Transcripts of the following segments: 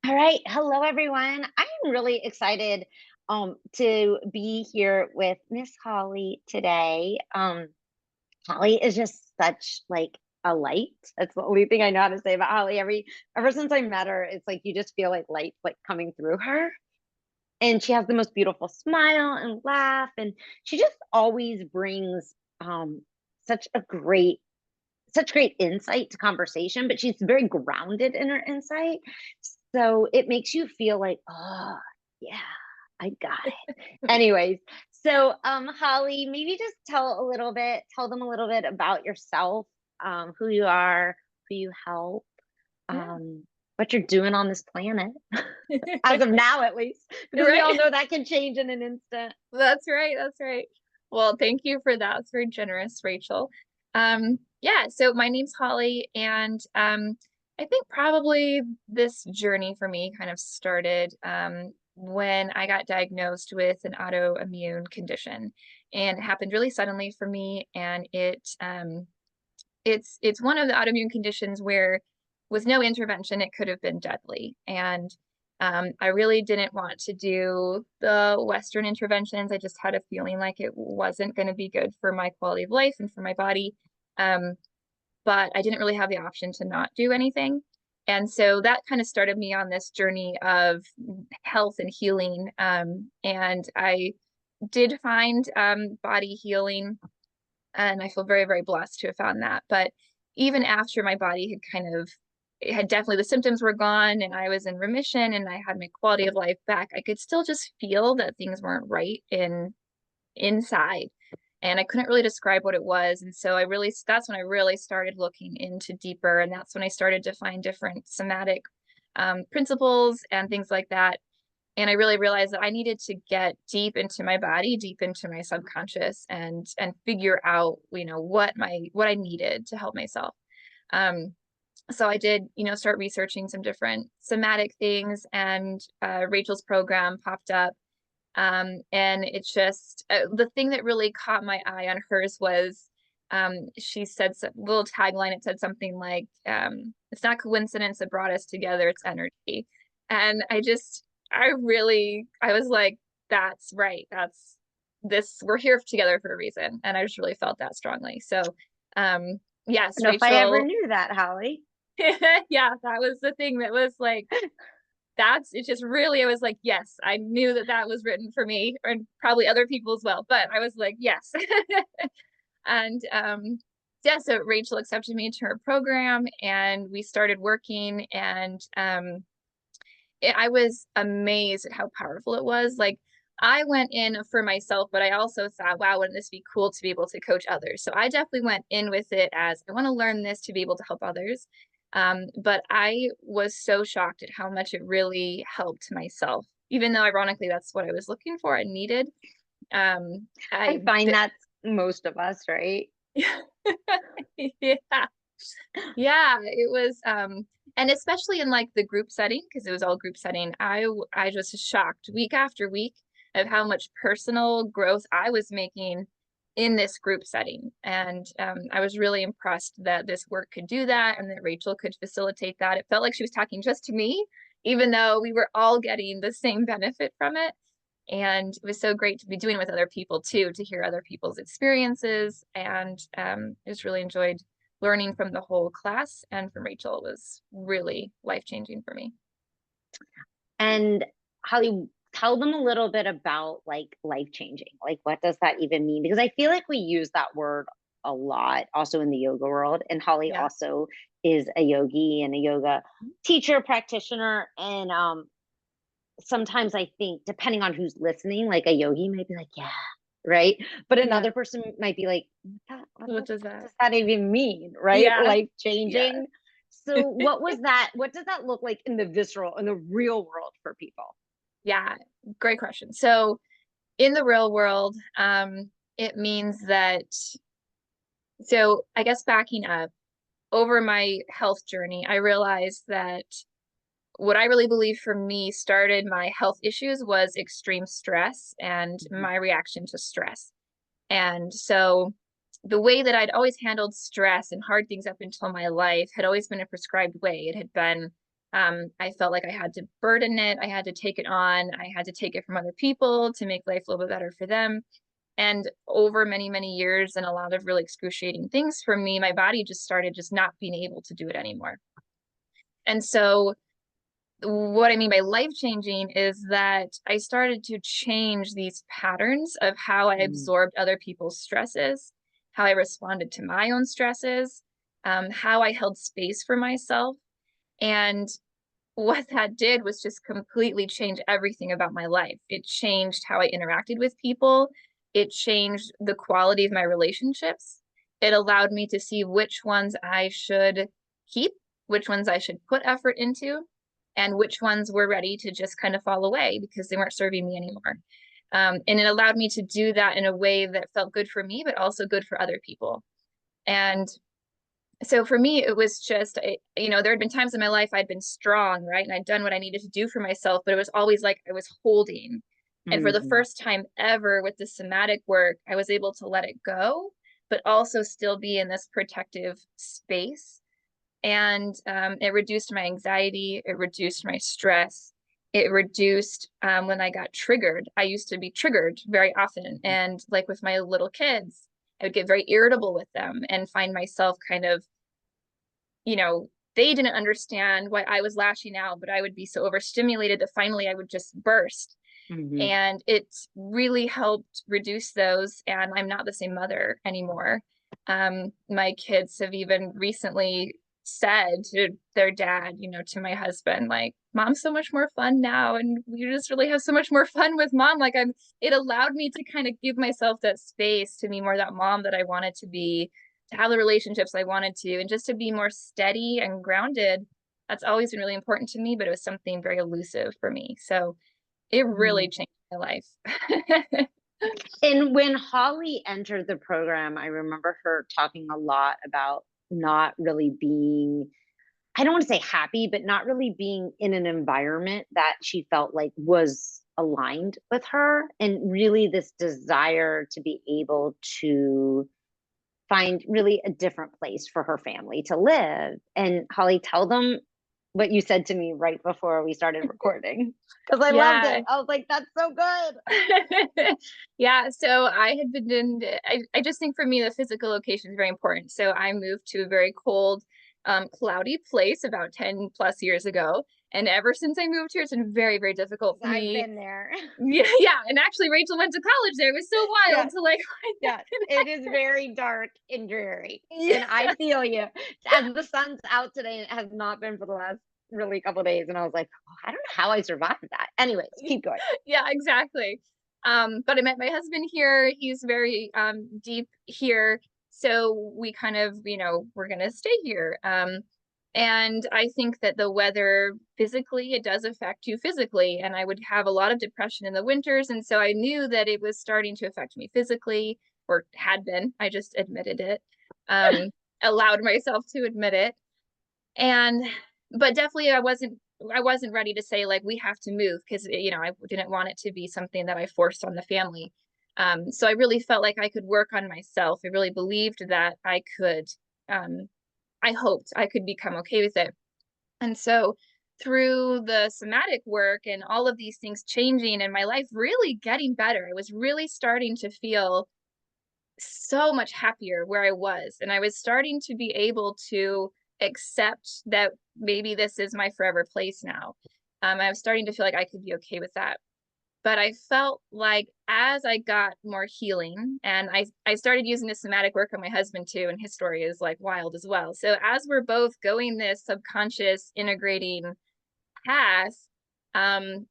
All right. Hello, everyone. I'm really excited to be here with Miss Holly today. Holly is just such like a light. That's the only thing I know how to say about Holly. Ever since I met her, it's like you just feel like light like coming through her. And she has the most beautiful smile and laugh, and she just always brings such a great insight to conversation, but she's very grounded in her insight. So it makes you feel like, oh, yeah, I got it. Anyways, so Holly, maybe just tell them a little bit about yourself, who you are, who you help, Yeah. what you're doing on this planet, as of now, at least, because we Right. all know that can change in an instant. That's right. That's right. Well, thank you for that. It's very generous, Rachel. Yeah, so my name's Holly, and I think probably this journey for me kind of started when I got diagnosed with an autoimmune condition. And it happened really suddenly for me, and it's one of the autoimmune conditions where with no intervention it could have been deadly. And I really didn't want to do the Western interventions. I just had a feeling like it wasn't going to be good for my quality of life and for my body. um, but I didn't really have the option to not do anything. And so that kind of started me on this journey of health and healing. And I did find body healing, and I feel very, very blessed to have found that. But even after my body had kind of, it had definitely, the symptoms were gone and I was in remission and I had my quality of life back, I could still just feel that things weren't right inside. And I couldn't really describe what it was. And so that's when I really started looking into deeper. And that's when I started to find different somatic principles and things like that. And I really realized that I needed to get deep into my body, deep into my subconscious, and figure out, what I needed to help myself. Um, so I did, start researching some different somatic things, and Rachel's program popped up. And it's just the thing that really caught my eye on hers was she said some little tagline. It said something like, "It's not coincidence that brought us together; it's energy." And I was like, "That's right. That's this. We're here together for a reason." And I just really felt that strongly. So, I don't yes, know if I ever Rachel. knew that, Holly. Yeah, that was the thing that was like, it just really, I was like, yes, I knew that that was written for me and probably other people as well, but I was like, yes. And yeah, so Rachel accepted me into her program and we started working. And I was amazed at how powerful it was. Like, I went in for myself, but I also thought, wow, wouldn't this be cool to be able to coach others? So I definitely went in with it as, I want to learn this to be able to help others. But I was so shocked at how much it really helped myself, even though ironically that's what I was looking for and needed. Um, I I find that's most of us, right? yeah. Yeah, it was, and especially in like the group setting, because it was all group setting, I just was shocked week after week of how much personal growth I was making in this group setting. And I was really impressed that this work could do that and that Rachel could facilitate that. It felt like she was talking just to me, even though we were all getting the same benefit from it. And it was so great to be doing it with other people too, to hear other people's experiences. And I just really enjoyed learning from the whole class, and from Rachel. It was really life changing for me. And Holly, tell them a little bit about like life changing. Like, what does that even mean? Because I feel like we use that word a lot also in the yoga world. And Holly Yeah. also is a yogi and a yoga teacher, practitioner. And sometimes I think, depending on who's listening, like a yogi might be like, yeah, right. But Yeah. another person might be like, What does what that? does that even mean? Right? Yeah. Life Yeah. changing. So, what was that? What does that look like in the visceral, in the real world for people? Yeah. Great question. So in the real world, it means that, so I guess backing up, over my health journey, I realized that what I really believe for me started my health issues was extreme stress and Mhm. my reaction to stress. And so the way that I'd always handled stress and hard things up until my life had always been a prescribed way. It had been I felt like I had to burden it. I had to take it on. I had to take it from other people to make life a little bit better for them. And over many, many years and a lot of really excruciating things for me, my body just started just not being able to do it anymore. And so what I mean by life changing is that I started to change these patterns of how I Mm, absorbed other people's stresses, how I responded to my own stresses, how I held space for myself. And what that did was just completely change everything about my life. It changed how I interacted with people. It changed the quality of my relationships. It allowed me to see which ones I should keep, which ones I should put effort into, and which ones were ready to just kind of fall away because they weren't serving me anymore. And it allowed me to do that in a way that felt good for me, but also good for other people. And so for me, it was just, there had been times in my life I'd been strong, right? And I'd done what I needed to do for myself, but it was always like I was holding. And for the mhm, first time ever with the somatic work, I was able to let it go, but also still be in this protective space. And it reduced my anxiety, it reduced my stress, it reduced when I got triggered. I used to be triggered very often. And like with my little kids, I would get very irritable with them and find myself kind of, you know, they didn't understand why I was lashing out, but I would be so overstimulated that finally I would just burst. mhm, And it really helped reduce those. And I'm not the same mother anymore. My kids have even recently said to their dad, to my husband, like, Mom's so much more fun now. And we just really have so much more fun with mom. It allowed me to kind of give myself that space to be more that mom that I wanted to be, to have the relationships I wanted to, and just to be more steady and grounded. That's always been really important to me, but it was something very elusive for me. So it really mhm. changed my life. And when Holly entered the program, I remember her talking a lot about not really being, I don't want to say happy, but not really being in an environment that she felt like was aligned with her, and really this desire to be able to find really a different place for her family to live. And Holly, tell them what you said to me right before we started recording, because I loved Yeah. it. I was like, that's so good. Yeah, so I had been in, I just think for me, the physical location is very important. So I moved to a very cold, cloudy place about 10 plus years ago. And ever since I moved here, it's been very, very difficult for I've me. been there. Yeah, yeah. And actually, Rachel went to college there. It was so wild Yeah. to like, Yeah, it is very dark and dreary, yeah. and I feel you. As the sun's out today, and it has not been for the last really couple days, and I was like, "Oh, I don't know how I survived that." Anyways, keep going. Yeah, exactly. But I met my husband here. He's very deep here. So we kind of, we're gonna stay here. And I think that the weather physically, it does affect you physically. And I would have a lot of depression in the winters. And so I knew that it was starting to affect me physically, or had been. I just admitted it. Um, allowed myself to admit it. And but definitely I wasn't ready to say like we have to move because I didn't want it to be something that I forced on the family. So I really felt like I could work on myself. I really believed that I could. um I hoped I could become okay with it. And so through the somatic work and all of these things changing and my life really getting better, I was really starting to feel so much happier where I was. And I was starting to be able to accept that maybe this is my forever place now. I was starting to feel like I could be okay with that. But I felt like as I got more healing, and I started using the somatic work on my husband too, and his story is like wild as well. So as we're both going this subconscious integrating path, um,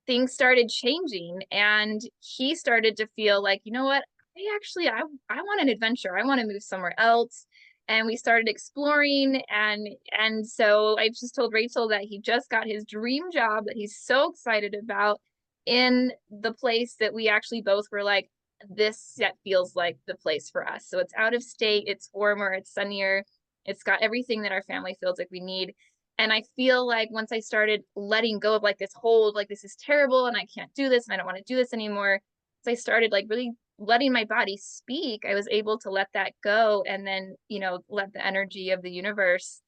things started changing, and he started to feel like, you know what, I want an adventure. I want to move somewhere else. And we started exploring, and so I just told Rachel that he just got his dream job that he's so excited about in the place that we actually both were like, this set feels like the place for us. So it's out of state, it's warmer, it's sunnier, it's got everything that our family feels like we need. And I feel like once I started letting go of like this hold, like this is terrible and I can't do this and I don't want to do this anymore. So I started like really letting my body speak. I was able to let that go and then, let the energy of the universe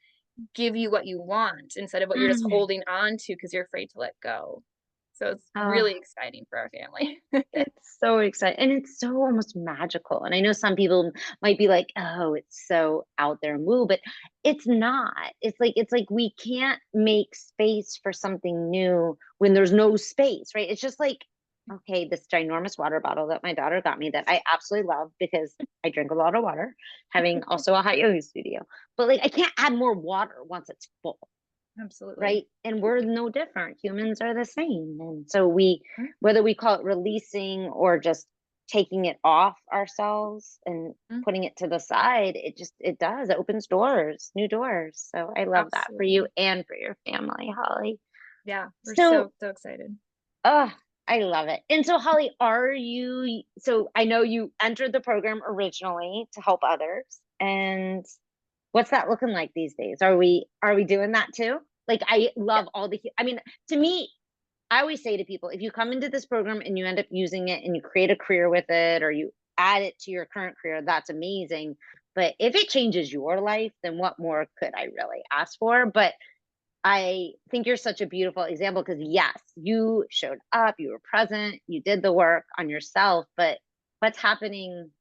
give you what you want instead of what you're just Mm. holding on to because you're afraid to let go. So it's Oh, really exciting for our family. it's so exciting, and it's so almost magical, and I know some people might be like, "Oh, it's so out there and woo," but it's not. It's like we can't make space for something new when there's no space, right? It's just like, okay, this ginormous water bottle that my daughter got me that I absolutely love because I drink a lot of water, having also a hot yoga studio, but, like, I can't add more water once it's full. Absolutely. Right? And we're no different. Humans are the same. And so we, Mhm. whether we call it releasing or just taking it off ourselves and Mhm. putting it to the side, it does. It opens doors, new doors. So I love that for you Absolutely. and for your family, Holly. Yeah, we're So, so excited. oh, I love it. And so, Holly, so I know you entered the program originally to help others. And what's that looking like these days? Are we doing that too? Like, I Yeah. love all I mean, to me, I always say to people, if you come into this program and you end up using it and you create a career with it or you add it to your current career, that's amazing. But if it changes your life, then what more could I really ask for? But I think you're such a beautiful example because yes, you showed up, you were present, you did the work on yourself, but what's happening?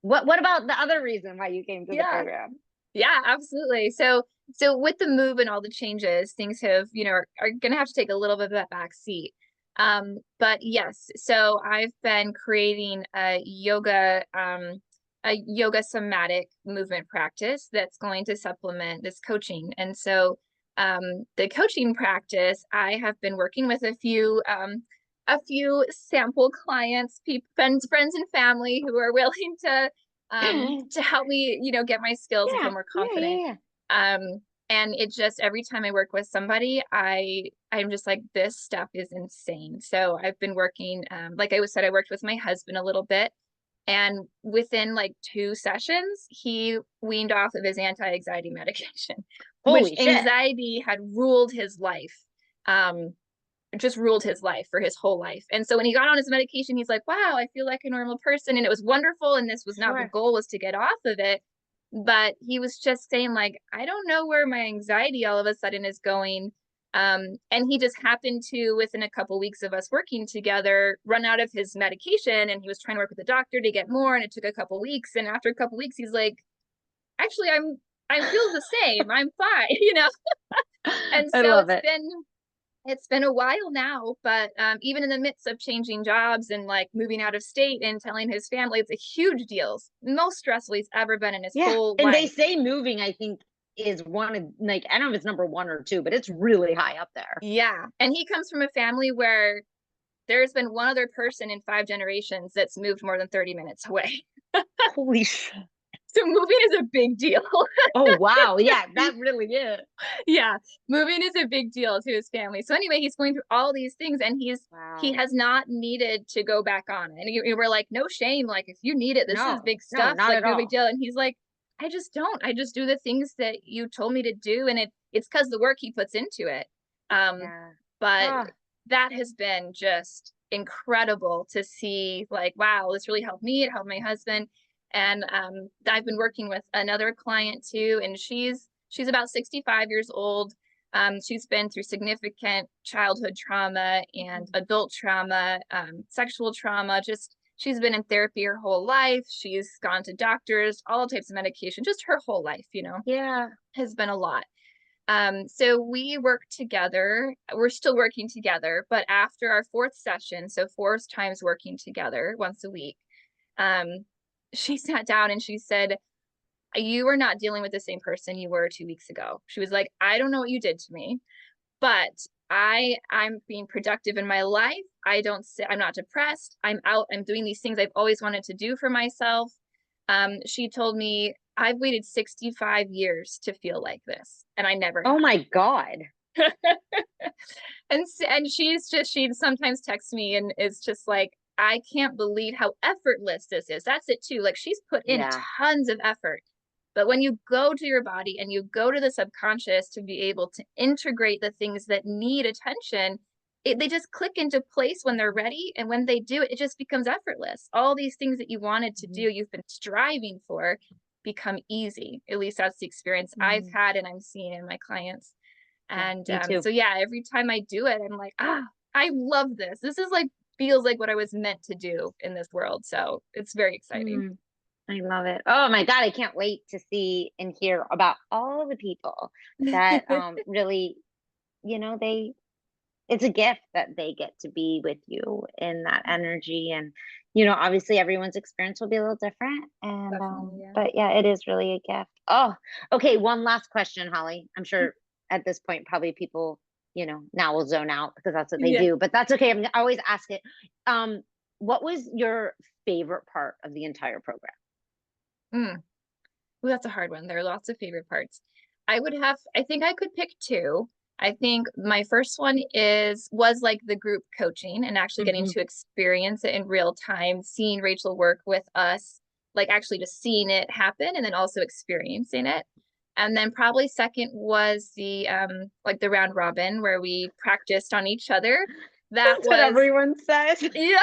What about the other reason why you came to the Yeah. program? Yeah, absolutely. So with the move and all the changes, things have, are gonna have to take a little bit of that back seat. But yes, so I've been creating a yoga somatic movement practice that's going to supplement this coaching. And so the coaching practice, I have been working with a few sample clients, friends and family who are willing to help me, get my skills and Yeah, feel more yeah, yeah, confident. yeah. Um, and it just every time I work with somebody, I'm just like, this stuff is insane. So I've been working, like I said, I worked with my husband a little bit, and within like 2 sessions, he weaned off of his anti-anxiety medication, which Holy shit. anxiety had ruled his life. Um, just ruled his life for his whole life. And so when he got on his medication, he's like, wow, I feel like a normal person. And it was wonderful. And this was not the Sure. goal, was to get off of it. But he was just saying, like, I don't know where my anxiety all of a sudden is going. And he just happened to, within a couple weeks of us working together, run out of his medication. And he was trying to work with the doctor to get more. And it took a couple weeks. And after a couple weeks, he's like, actually, I feel the same. I'm fine, And I so love it. it's been a while now, but even in the midst of changing jobs and like moving out of state and telling his family, it's a huge deal. Most stressful he's ever been in his Yeah, whole and they life. say moving, I think, is one of, like, I don't know if it's number 1 or 2, but it's really high up there. Yeah. And he comes from a family where there's been one other person in 5 generations that's moved more than 30 minutes away. Holy shit. So moving is a big deal. Oh, wow, yeah, that really is. Yeah, moving is a big deal to his family. So anyway, he's going through all these things, and he Wow. has not needed to go back on it. And we're like, no shame. Like, if you need it, this is No, big no, stuff. not Like, at no big all. deal. And he's like, I just don't. I just do the things that you told me to do, and it's because the work he puts into it. Um, Yeah. but Oh, that has been just incredible to see. Like, wow, this really helped me. It helped my husband. And I've been working with another client too, and she's about 65 years old. She's been through significant childhood trauma and mhm. adult trauma, sexual trauma. Just she's been in therapy her whole life. She's gone to doctors, all types of medication, just her whole life, Yeah. has been a lot. So we work together. We're still working together, but after our fourth session, so 4 times working together once a week, um, she sat down and she said, you are not dealing with the same person you were 2 weeks ago. She was like, I don't know what you did to me, but I'm being productive in my life. I'm not depressed. I'm out, I'm doing these things I've always wanted to do for myself. She told me, I've waited 65 years to feel like this, and I never Oh have. my god. And she'd sometimes text me and is just like, I can't believe how effortless this is. That's it too. Like, she's put in Yeah. tons of effort. But when you go to your body and you go to the subconscious to be able to integrate the things that need attention, they just click into place when they're ready. And when they do it, it just becomes effortless. All these things that you wanted to do, Mhm. you've been striving for, become easy. At least that's the experience I've Mm, had and I'm seeing in my clients. yeah, And me too. so yeah, every time I do it, I'm like, I love this. This is like feels like what I was meant to do in this world. So it's very exciting. Mm, I love it. Oh my God, I can't wait to see and hear about all the people that really, they it's a gift that they get to be with you in that energy. And obviously everyone's experience will be a little different, and Definitely, yeah. but yeah, it is really a gift. Oh, okay, one last question, Holly. I'm sure at this point probably people now will zone out because that's what they Yeah. do, but that's okay. I always ask it. um what was your favorite part of the entire program? Mm. Ooh, that's a hard one. There are lots of favorite parts. I think I could pick two. I think my first one was like the group coaching and actually getting Hmm. to experience it in real time, seeing Rachel work with us, like actually just seeing it happen and then also experiencing it. And then probably second was the like the round robin where we practiced on each other. That That's what was everyone says. yeah,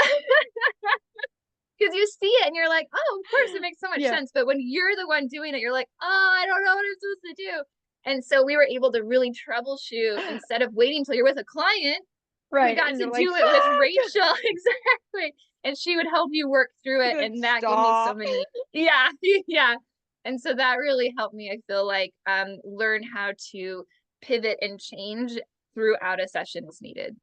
because you see it and you're like, oh, of course it makes so much Yeah, sense. But when you're the one doing it, you're like, oh, I don't know what I'm supposed to do. And so we were able to really troubleshoot instead of waiting until you're with a client. We right. got And to you're like, do it with fuck. Rachel. Exactly. And she would help you work through it. Good, And that gave me so stop. many, yeah, yeah. And so that really helped me, I feel like, learn how to pivot and change throughout a session as needed.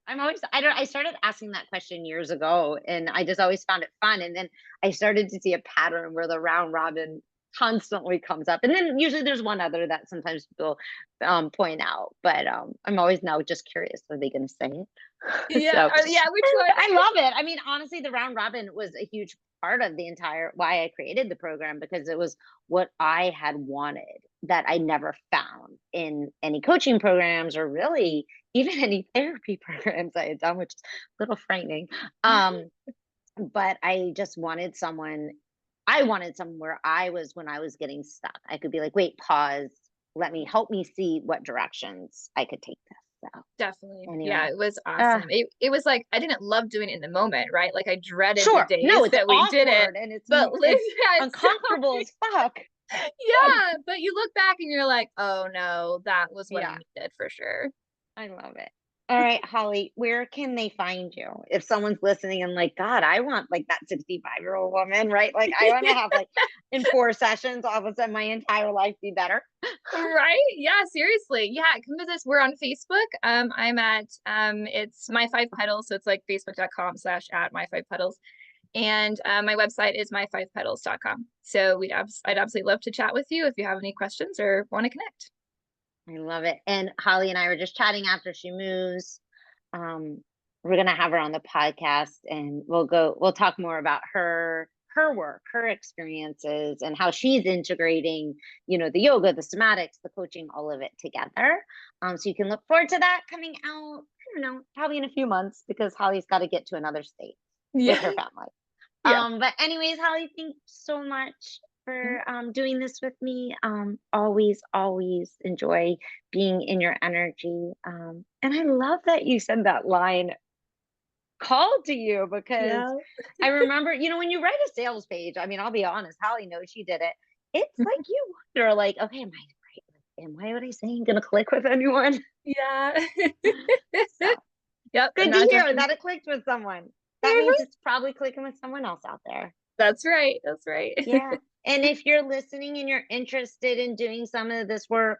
Love it. I started asking that question years ago, and I just always found it fun. And then I started to see a pattern where the round robin constantly comes up. And then usually there's one other that sometimes people point out. But I'm always now just curious, are they gonna say it? Yeah. So Or, yeah. Which one? I love it. I mean, honestly, the round robin was a huge part of the entire why I created the program, because it was what I had wanted that I never found in any coaching programs, or really even any therapy programs I had done, which is a little frightening. But I wanted someone where I was when I was getting stuck. I could be like, wait, pause, help me see what directions I could take this. So Definitely. Yeah, anyway, it was uh, awesome. It was like I didn't love doing it in the moment, right? Like I dreaded the sure. No, days it's that we did it. awkward and it's But it's yeah, it's so uncomfortable as fuck. But yeah, but you look back and you're like, "Oh no, that was what I yeah, needed for sure." I love it. All right, Holly, where can they find you? If someone's listening and like, God, I want like that 65-year-old woman, right? Like, I want to have like in 4 sessions, all of a sudden my entire life be better. Right? Yeah, seriously. Yeah, come visit us. We're on Facebook. I'm at it's my five pedals, so it's like facebook.com/at my five pedals. And my website is my5pedals.com. So I'd absolutely love to chat with you if you have any questions or want to connect. I love it. And Holly and I were just chatting after she moves. Um, we're gonna have her on the podcast, and we'll talk more about her work, her experiences, and how she's integrating, the yoga, the somatics, the coaching, all of it together. So you can look forward to that coming out, I don't know, probably in a few months, because Holly's got to get to another state with Yeah. her family. Yeah. But anyways, Holly, thank you so much Yeah. for doing this with me. Always, always enjoy being in your energy. And I love that you said that line called to you, because Yeah. I remember, when you write a sales page, I mean, I'll be honest, Holly knows she did it. It's like you wonder, like, okay, am I right? Am I what I saying gonna click with anyone? Yeah. So Yep. And good to that hear definitely that it clicked with someone. That means it's probably clicking with someone else out there. That's right. That's right. Yeah. And if you're listening and you're interested in doing some of this work,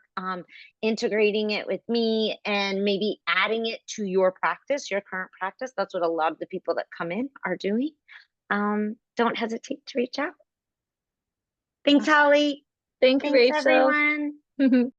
integrating it with me and maybe adding it to your practice, your current practice, that's what a lot of the people that come in are doing. Don't hesitate to reach out. Thanks, Awesome. Holly. Thank you, Thanks, Rachel. everyone.